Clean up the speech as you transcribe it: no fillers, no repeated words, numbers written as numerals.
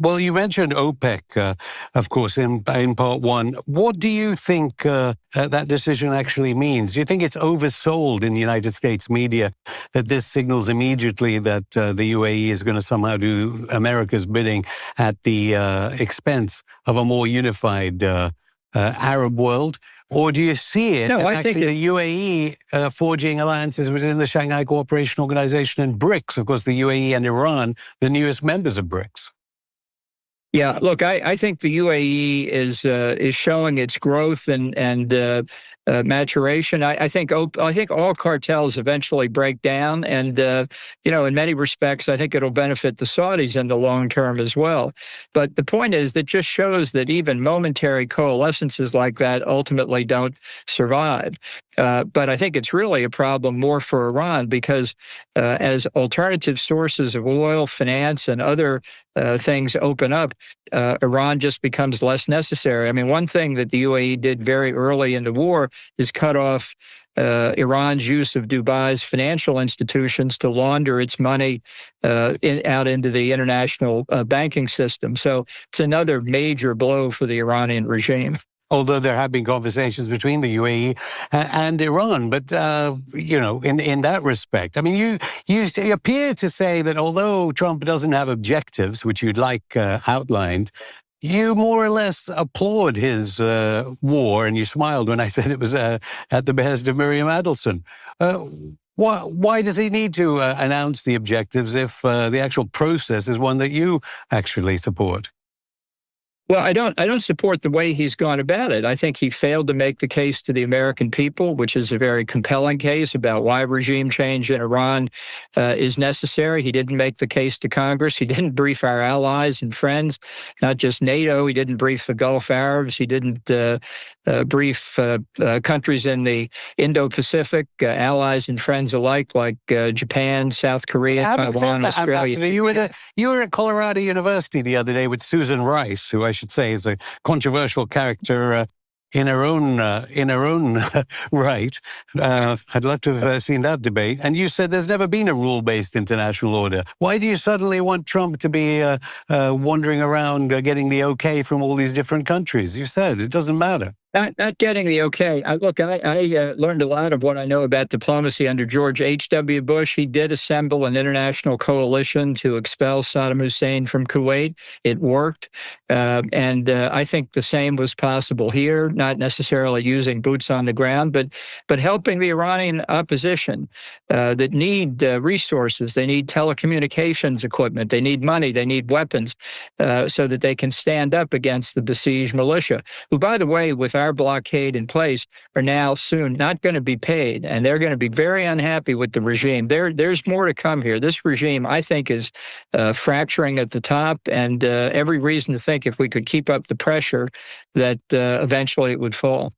Well, you mentioned OPEC, of course, in part one. What do you think that decision actually means? Do you think it's oversold in the United States media that this signals immediately that the UAE is going to somehow do America's bidding at the expense of a more unified Arab world? Or do you see it No, as I think actually the UAE forging alliances within the Shanghai Cooperation Organization and BRICS? Of course, the UAE and Iran, the newest members of BRICS. Yeah, look, I think the UAE is showing its growth and maturation. I think all cartels eventually break down, and in many respects, I think it'll benefit the Saudis in the long term as well. But the point is that just shows that even momentary coalescences like that ultimately don't survive. But I think it's really a problem more for Iran because as alternative sources of oil, finance, and other things open up, Iran just becomes less necessary. I mean, one thing that the UAE did very early in the war is cut off Iran's use of Dubai's financial institutions to launder its money out into the international banking system. So it's another major blow for the Iranian regime. Although there have been conversations between the UAE and Iran, but in that respect, I mean, you appear to say that although Trump doesn't have objectives, which you'd like outlined, you more or less applaud his war, and you smiled when I said it was at the behest of Miriam Adelson. Why does he need to announce the objectives if the actual process is one that you actually support? Well, I don't support the way he's gone about it. I think he failed to make the case to the American people, which is a very compelling case about why regime change in Iran is necessary. He didn't make the case to Congress. He didn't brief our allies and friends, not just NATO. He didn't brief the Gulf Arabs. He didn't brief countries in the Indo-Pacific, allies and friends alike, like Japan, South Korea, Taiwan, Australia. You were at Colorado University the other day with Susan Rice, who I should say is a controversial character in her own right. I'd love to have seen that debate. And you said there's never been a rule-based international order. Why do you suddenly want Trump to be wandering around getting the okay from all these different countries? You said it doesn't matter. Not getting the okay. I learned a lot of what I know about diplomacy under George H.W. Bush. He did assemble an international coalition to expel Saddam Hussein from Kuwait. It worked. And I think the same was possible here, not necessarily using boots on the ground, but helping the Iranian opposition that need resources. They need telecommunications equipment. They need money. They need weapons so that they can stand up against the besieged militia, who, by the way, with our blockade in place, are now soon not going to be paid, and they're going to be very unhappy with the regime. There's more to come here. This regime, I think, is fracturing at the top, and every reason to think if we could keep up the pressure that eventually it would fall.